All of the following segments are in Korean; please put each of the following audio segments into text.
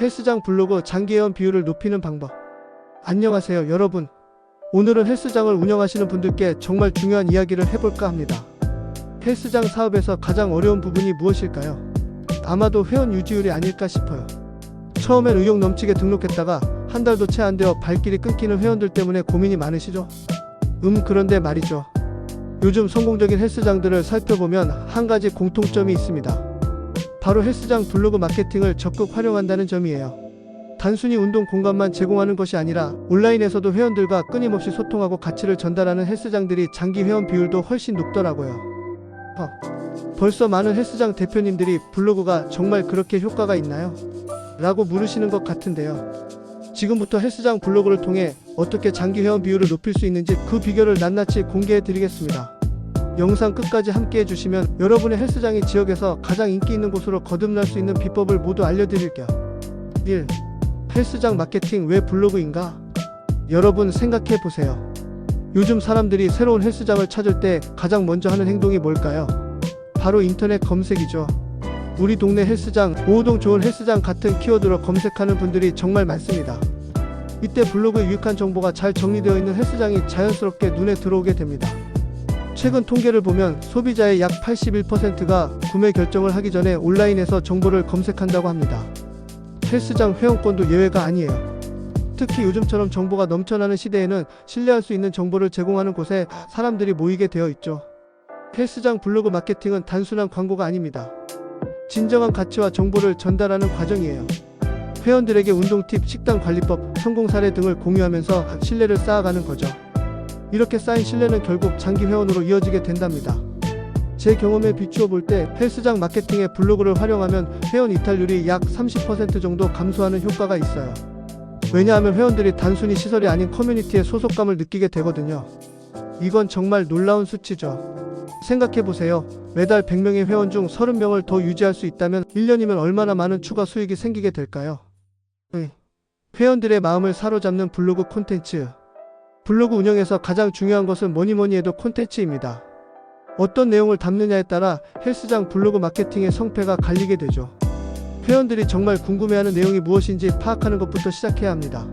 헬스장 블로그 장기 회원 비율을 높이는 방법. 안녕하세요 여러분. 오늘은 헬스장을 운영하시는 분들께 정말 중요한 이야기를 해볼까 합니다. 헬스장 사업에서 가장 어려운 부분이 무엇일까요? 아마도 회원 유지율이 아닐까 싶어요. 처음엔 의욕 넘치게 등록했다가 한 달도 채 안 되어 발길이 끊기는 회원들 때문에 고민이 많으시죠? 그런데 말이죠. 요즘 성공적인 헬스장들을 살펴보면 한 가지 공통점이 있습니다. 바로 헬스장 블로그 마케팅을 적극 활용한다는 점이에요. 단순히 운동 공간만 제공하는 것이 아니라 온라인에서도 회원들과 끊임없이 소통하고 가치를 전달하는 헬스장들이 장기 회원 비율도 훨씬 높더라고요. 벌써 많은 헬스장 대표님들이 블로그가 정말 그렇게 효과가 있나요? 라고 물으시는 것 같은데요. 지금부터 헬스장 블로그를 통해 어떻게 장기 회원 비율을 높일 수 있는지 그 비결을 낱낱이 공개해 드리겠습니다. 영상 끝까지 함께 해주시면 여러분의 헬스장이 지역에서 가장 인기 있는 곳으로 거듭날 수 있는 비법을 모두 알려드릴게요. 1. 헬스장 마케팅 왜 블로그인가? 여러분 생각해보세요. 요즘 사람들이 새로운 헬스장을 찾을 때 가장 먼저 하는 행동이 뭘까요? 바로 인터넷 검색이죠. 우리 동네 헬스장, 오호동 좋은 헬스장 같은 키워드로 검색하는 분들이 정말 많습니다. 이때 블로그에 유익한 정보가 잘 정리되어 있는 헬스장이 자연스럽게 눈에 들어오게 됩니다. 최근 통계를 보면 소비자의 약 81%가 구매 결정을 하기 전에 온라인에서 정보를 검색한다고 합니다. 헬스장 회원권도 예외가 아니에요. 특히 요즘처럼 정보가 넘쳐나는 시대에는 신뢰할 수 있는 정보를 제공하는 곳에 사람들이 모이게 되어 있죠. 헬스장 블로그 마케팅은 단순한 광고가 아닙니다. 진정한 가치와 정보를 전달하는 과정이에요. 회원들에게 운동 팁, 식단 관리법, 성공 사례 등을 공유하면서 신뢰를 쌓아가는 거죠. 이렇게 쌓인 신뢰는 결국 장기 회원으로 이어지게 된답니다. 제 경험에 비추어 볼 때 헬스장 마케팅에 블로그를 활용하면 회원 이탈률이 약 30% 정도 감소하는 효과가 있어요. 왜냐하면 회원들이 단순히 시설이 아닌 커뮤니티에 소속감을 느끼게 되거든요. 이건 정말 놀라운 수치죠. 생각해보세요. 매달 100명의 회원 중 30명을 더 유지할 수 있다면 1년이면 얼마나 많은 추가 수익이 생기게 될까요? 회원들의 마음을 사로잡는 블로그 콘텐츠. 블로그 운영에서 가장 중요한 것은 뭐니뭐니 해도 콘텐츠입니다. 어떤 내용을 담느냐에 따라 헬스장 블로그 마케팅의 성패가 갈리게 되죠. 회원들이 정말 궁금해하는 내용이 무엇인지 파악하는 것부터 시작해야 합니다.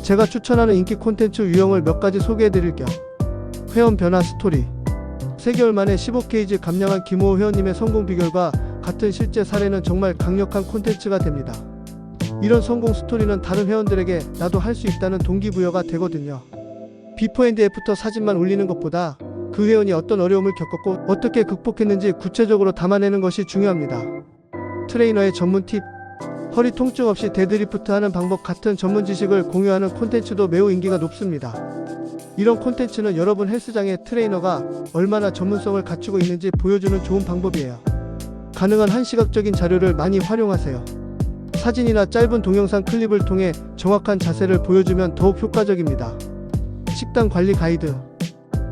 제가 추천하는 인기 콘텐츠 유형을 몇 가지 소개해 드릴게요. 회원 변화 스토리. 3개월 만에 15kg 감량한 김호호 회원님의 성공 비결과 같은 실제 사례는 정말 강력한 콘텐츠가 됩니다. 이런 성공 스토리는 다른 회원들에게 나도 할 수 있다는 동기부여가 되거든요. 비포 앤드 애프터 사진만 올리는 것보다 그 회원이 어떤 어려움을 겪었고 어떻게 극복했는지 구체적으로 담아내는 것이 중요합니다. 트레이너의 전문 팁, 허리 통증 없이 데드리프트 하는 방법 같은 전문 지식을 공유하는 콘텐츠도 매우 인기가 높습니다. 이런 콘텐츠는 여러분 헬스장의 트레이너가 얼마나 전문성을 갖추고 있는지 보여주는 좋은 방법이에요. 가능한 한시각적인 자료를 많이 활용하세요. 사진이나 짧은 동영상 클립을 통해 정확한 자세를 보여주면 더욱 효과적입니다. 식단 관리 가이드.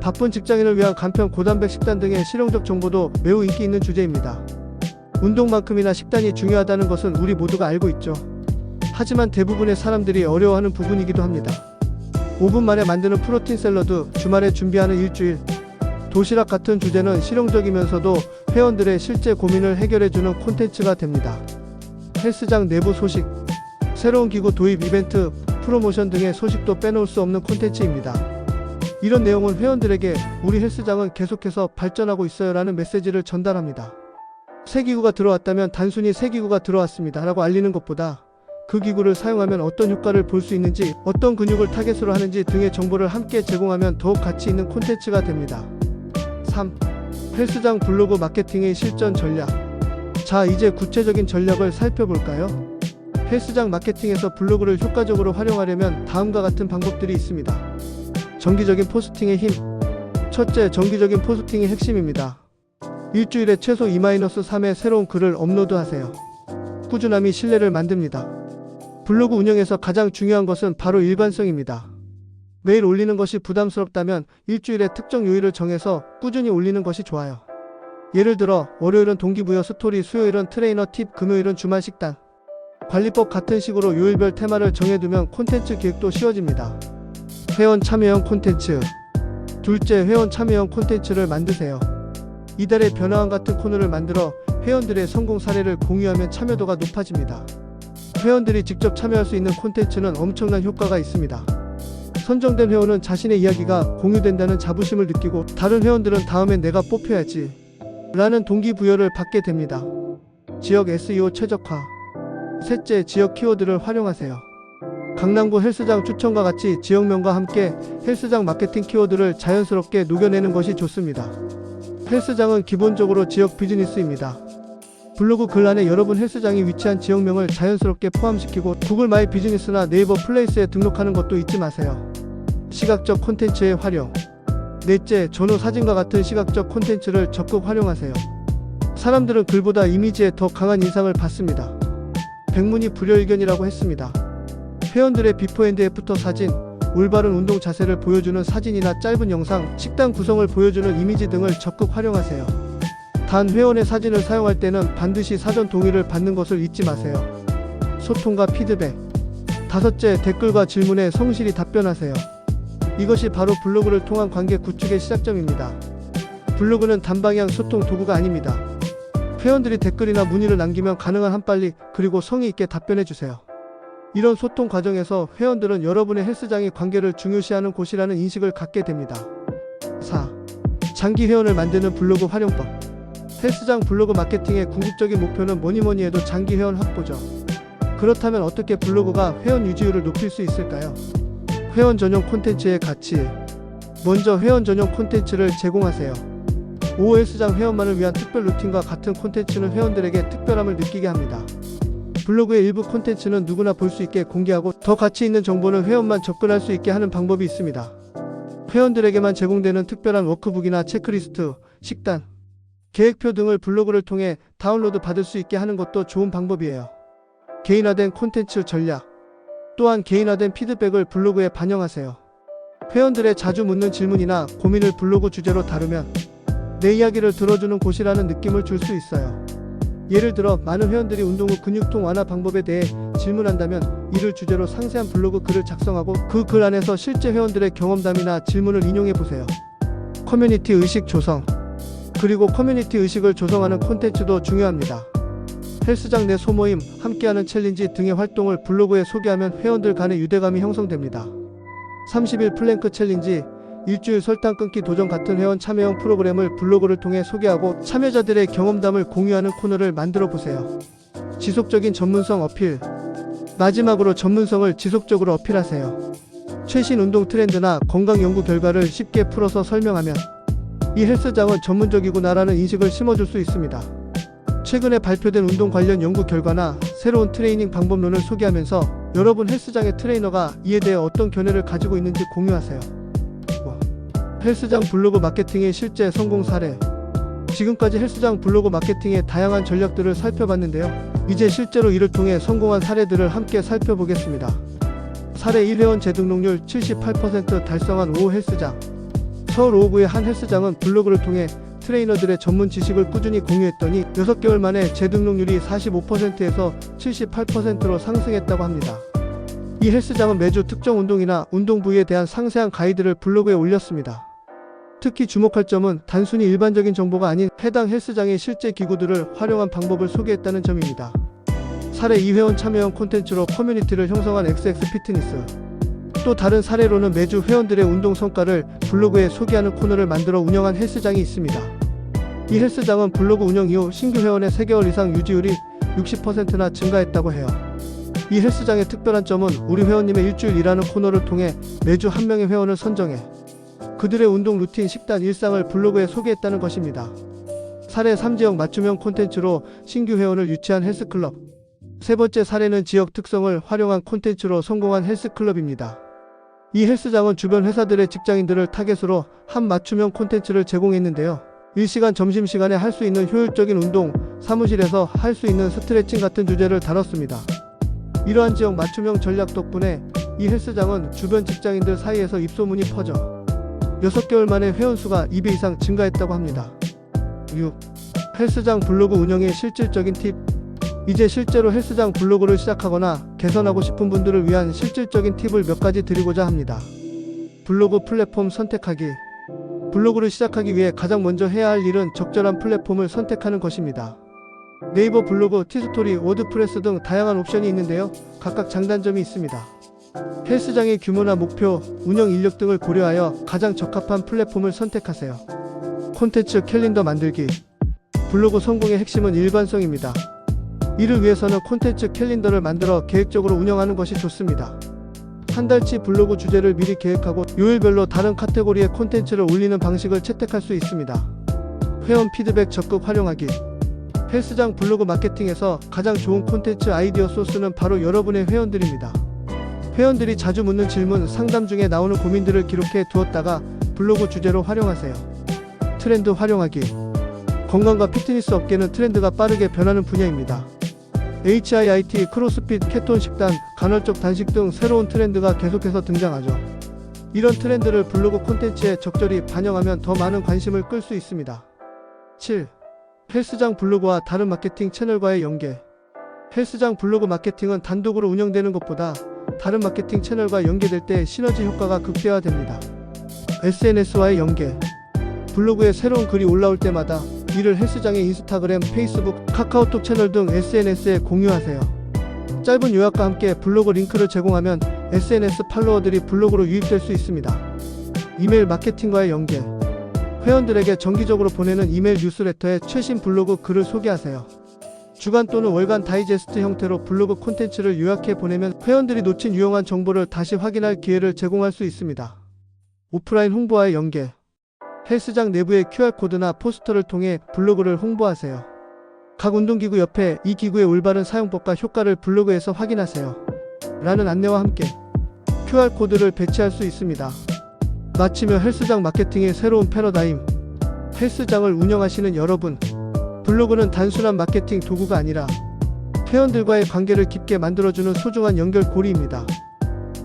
바쁜 직장인을 위한 간편 고단백 식단 등의 실용적 정보도 매우 인기 있는 주제입니다. 운동만큼이나 식단이 중요하다는 것은 우리 모두가 알고 있죠. 하지만 대부분의 사람들이 어려워하는 부분이기도 합니다. 5분 만에 만드는 프로틴 샐러드, 주말에 준비하는 일주일, 도시락 같은 주제는 실용적이면서도 회원들의 실제 고민을 해결해주는 콘텐츠가 됩니다. 헬스장 내부 소식, 새로운 기구 도입 이벤트, 프로모션 등의 소식도 빼놓을 수 없는 콘텐츠입니다. 이런 내용은 회원들에게 우리 헬스장은 계속해서 발전하고 있어요 라는 메시지를 전달합니다. 새 기구가 들어왔다면 단순히 새 기구가 들어왔습니다 라고 알리는 것보다 그 기구를 사용하면 어떤 효과를 볼 수 있는지, 어떤 근육을 타겟으로 하는지 등의 정보를 함께 제공하면 더욱 가치 있는 콘텐츠가 됩니다. 3. 헬스장 블로그 마케팅의 실전 전략. 자, 이제 구체적인 전략을 살펴볼까요? 헬스장 마케팅에서 블로그를 효과적으로 활용하려면 다음과 같은 방법들이 있습니다. 정기적인 포스팅의 힘. 첫째, 정기적인 포스팅이 핵심입니다. 일주일에 최소 2-3회 새로운 글을 업로드하세요. 꾸준함이 신뢰를 만듭니다. 블로그 운영에서 가장 중요한 것은 바로 일관성입니다. 매일 올리는 것이 부담스럽다면 일주일에 특정 요일을 정해서 꾸준히 올리는 것이 좋아요. 예를 들어 월요일은 동기부여 스토리, 수요일은 트레이너 팁, 금요일은 주말 식단 관리법 같은 식으로 요일별 테마를 정해두면 콘텐츠 기획도 쉬워집니다. 회원 참여형 콘텐츠. 둘째, 회원 참여형 콘텐츠를 만드세요. 이달의 변화왕 같은 코너를 만들어 회원들의 성공 사례를 공유하면 참여도가 높아집니다. 회원들이 직접 참여할 수 있는 콘텐츠는 엄청난 효과가 있습니다. 선정된 회원은 자신의 이야기가 공유된다는 자부심을 느끼고 다른 회원들은 다음엔 내가 뽑혀야지 라는 동기부여를 받게 됩니다. 지역 SEO 최적화. 셋째, 지역 키워드를 활용하세요. 강남구 헬스장 추천과 같이 지역명과 함께 헬스장 마케팅 키워드를 자연스럽게 녹여내는 것이 좋습니다. 헬스장은 기본적으로 지역 비즈니스입니다. 블로그 글 안에 여러분 헬스장이 위치한 지역명을 자연스럽게 포함시키고 구글 마이 비즈니스나 네이버 플레이스에 등록하는 것도 잊지 마세요. 시각적 콘텐츠의 활용. 넷째, 전후 사진과 같은 시각적 콘텐츠를 적극 활용하세요. 사람들은 글보다 이미지에 더 강한 인상을 받습니다. 백문이 불여일견이라고 했습니다. 회원들의 비포 앤드 애프터 사진, 올바른 운동 자세를 보여주는 사진이나 짧은 영상, 식단 구성을 보여주는 이미지 등을 적극 활용하세요. 단 회원의 사진을 사용할 때는 반드시 사전 동의를 받는 것을 잊지 마세요. 소통과 피드백. 다섯째, 댓글과 질문에 성실히 답변하세요. 이것이 바로 블로그를 통한 관계 구축의 시작점입니다. 블로그는 단방향 소통 도구가 아닙니다. 회원들이 댓글이나 문의를 남기면 가능한 한 빨리 그리고 성의 있게 답변해주세요. 이런 소통 과정에서 회원들은 여러분의 헬스장이 관계를 중요시하는 곳이라는 인식을 갖게 됩니다. 4. 장기 회원을 만드는 블로그 활용법. 헬스장 블로그 마케팅의 궁극적인 목표는 뭐니뭐니 해도 장기 회원 확보죠. 그렇다면 어떻게 블로그가 회원 유지율을 높일 수 있을까요? 회원 전용 콘텐츠의 가치. 먼저 회원 전용 콘텐츠를 제공하세요. 5호 헬스장 회원만을 위한 특별 루틴과 같은 콘텐츠는 회원들에게 특별함을 느끼게 합니다. 블로그의 일부 콘텐츠는 누구나 볼 수 있게 공개하고 더 가치 있는 정보는 회원만 접근할 수 있게 하는 방법이 있습니다. 회원들에게만 제공되는 특별한 워크북이나 체크리스트, 식단, 계획표 등을 블로그를 통해 다운로드 받을 수 있게 하는 것도 좋은 방법이에요. 개인화된 콘텐츠 전략. 또한 개인화된 피드백을 블로그에 반영하세요. 회원들의 자주 묻는 질문이나 고민을 블로그 주제로 다루면 내 이야기를 들어주는 곳이라는 느낌을 줄 수 있어요. 예를 들어 많은 회원들이 운동 후 근육통 완화 방법에 대해 질문한다면 이를 주제로 상세한 블로그 글을 작성하고 그 글 안에서 실제 회원들의 경험담이나 질문을 인용해 보세요. 커뮤니티 의식 조성. 그리고 커뮤니티 의식을 조성하는 콘텐츠도 중요합니다. 헬스장 내 소모임, 함께하는 챌린지 등의 활동을 블로그에 소개하면 회원들 간의 유대감이 형성됩니다. 30일 플랭크 챌린지, 일주일 설탕 끊기 도전 같은 회원 참여형 프로그램을 블로그를 통해 소개하고 참여자들의 경험담을 공유하는 코너를 만들어 보세요. 지속적인 전문성 어필. 마지막으로 전문성을 지속적으로 어필하세요. 최신 운동 트렌드나 건강 연구 결과를 쉽게 풀어서 설명하면 이 헬스장은 전문적이구나라는 인식을 심어줄 수 있습니다. 최근에 발표된 운동 관련 연구 결과나 새로운 트레이닝 방법론을 소개하면서 여러분 헬스장의 트레이너가 이에 대해 어떤 견해를 가지고 있는지 공유하세요. 헬스장 블로그 마케팅의 실제 성공 사례. 지금까지 헬스장 블로그 마케팅의 다양한 전략들을 살펴봤는데요. 이제 실제로 이를 통해 성공한 사례들을 함께 살펴보겠습니다. 사례 1회원 재등록률 78% 달성한 5호 헬스장. 서울 5구의 한 헬스장은 블로그를 통해 트레이너들의 전문 지식을 꾸준히 공유했더니 6개월 만에 재등록률이 45%에서 78%로 상승했다고 합니다. 이 헬스장은 매주 특정 운동이나 운동 부위에 대한 상세한 가이드를 블로그에 올렸습니다. 특히 주목할 점은 단순히 일반적인 정보가 아닌 해당 헬스장의 실제 기구들을 활용한 방법을 소개했다는 점입니다. 사례 2회원 참여형 콘텐츠로 커뮤니티를 형성한 XX 피트니스. 또 다른 사례로는 매주 회원들의 운동 성과를 블로그에 소개하는 코너를 만들어 운영한 헬스장이 있습니다. 이 헬스장은 블로그 운영 이후 신규 회원의 3개월 이상 유지율이 60%나 증가했다고 해요. 이 헬스장의 특별한 점은 우리 회원님의 일주일 일하는 코너를 통해 매주 한 명의 회원을 선정해 그들의 운동 루틴, 식단, 일상을 블로그에 소개했다는 것입니다. 사례 3지역 맞춤형 콘텐츠로 신규 회원을 유치한 헬스클럽. 세 번째 사례는 지역 특성을 활용한 콘텐츠로 성공한 헬스클럽입니다. 이 헬스장은 주변 회사들의 직장인들을 타겟으로 한 맞춤형 콘텐츠를 제공했는데요. 일시간 점심시간에 할 수 있는 효율적인 운동, 사무실에서 할 수 있는 스트레칭 같은 주제를 다뤘습니다. 이러한 지역 맞춤형 전략 덕분에 이 헬스장은 주변 직장인들 사이에서 입소문이 퍼져 6개월 만에 회원수가 2배 이상 증가했다고 합니다. 6. 헬스장 블로그 운영의 실질적인 팁. 이제 실제로 헬스장 블로그를 시작하거나 개선하고 싶은 분들을 위한 실질적인 팁을 몇 가지 드리고자 합니다. 블로그 플랫폼 선택하기. 블로그를 시작하기 위해 가장 먼저 해야 할 일은 적절한 플랫폼을 선택하는 것입니다. 네이버 블로그, 티스토리, 워드프레스 등 다양한 옵션이 있는데요. 각각 장단점이 있습니다. 헬스장의 규모나 목표, 운영 인력 등을 고려하여 가장 적합한 플랫폼을 선택하세요. 콘텐츠 캘린더 만들기. 블로그 성공의 핵심은 일관성입니다. 이를 위해서는 콘텐츠 캘린더를 만들어 계획적으로 운영하는 것이 좋습니다. 한 달치 블로그 주제를 미리 계획하고 요일별로 다른 카테고리의 콘텐츠를 올리는 방식을 채택할 수 있습니다. 회원 피드백 적극 활용하기. 헬스장 블로그 마케팅에서 가장 좋은 콘텐츠 아이디어 소스는 바로 여러분의 회원들입니다. 회원들이 자주 묻는 질문, 상담 중에 나오는 고민들을 기록해 두었다가 블로그 주제로 활용하세요. 트렌드 활용하기. 건강과 피트니스 업계는 트렌드가 빠르게 변하는 분야입니다. HIIT, 크로스핏, 케톤 식단, 간헐적 단식 등 새로운 트렌드가 계속해서 등장하죠. 이런 트렌드를 블로그 콘텐츠에 적절히 반영하면 더 많은 관심을 끌 수 있습니다. 7. 헬스장 블로그와 다른 마케팅 채널과의 연계. 헬스장 블로그 마케팅은 단독으로 운영되는 것보다 다른 마케팅 채널과 연계될 때 시너지 효과가 극대화됩니다. SNS와의 연계. 블로그에 새로운 글이 올라올 때마다 이를 헬스장의 인스타그램, 페이스북, 카카오톡 채널 등 SNS에 공유하세요. 짧은 요약과 함께 블로그 링크를 제공하면 SNS 팔로워들이 블로그로 유입될 수 있습니다. 이메일 마케팅과의 연계. 회원들에게 정기적으로 보내는 이메일 뉴스레터에 최신 블로그 글을 소개하세요. 주간 또는 월간 다이제스트 형태로 블로그 콘텐츠를 요약해 보내면 회원들이 놓친 유용한 정보를 다시 확인할 기회를 제공할 수 있습니다. 오프라인 홍보와의 연계. 헬스장 내부의 QR코드나 포스터를 통해 블로그를 홍보하세요. 각 운동기구 옆에 이 기구의 올바른 사용법과 효과를 블로그에서 확인하세요. 라는 안내와 함께 QR코드를 배치할 수 있습니다. 마치며 헬스장 마케팅의 새로운 패러다임. 헬스장을 운영하시는 여러분, 블로그는 단순한 마케팅 도구가 아니라 회원들과의 관계를 깊게 만들어주는 소중한 연결고리입니다.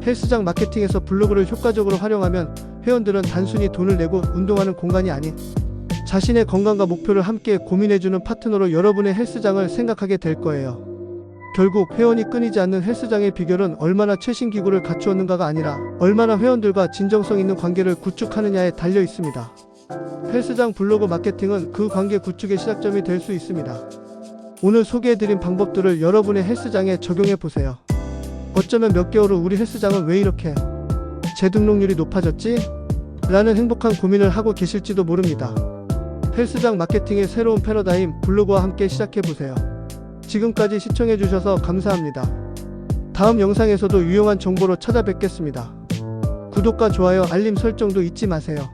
헬스장 마케팅에서 블로그를 효과적으로 활용하면 회원들은 단순히 돈을 내고 운동하는 공간이 아닌 자신의 건강과 목표를 함께 고민해주는 파트너로 여러분의 헬스장을 생각하게 될 거예요. 결국 회원이 끊이지 않는 헬스장의 비결은 얼마나 최신 기구를 갖추었는가가 아니라 얼마나 회원들과 진정성 있는 관계를 구축하느냐에 달려 있습니다. 헬스장 블로그 마케팅은 그 관계 구축의 시작점이 될 수 있습니다. 오늘 소개해드린 방법들을 여러분의 헬스장에 적용해보세요. 어쩌면 몇 개월 후 우리 헬스장은 왜 이렇게 재등록률이 높아졌지? 라는 행복한 고민을 하고 계실지도 모릅니다. 헬스장 마케팅의 새로운 패러다임, 블로그와 함께 시작해보세요. 지금까지 시청해주셔서 감사합니다. 다음 영상에서도 유용한 정보로 찾아뵙겠습니다. 구독과 좋아요, 알림 설정도 잊지 마세요.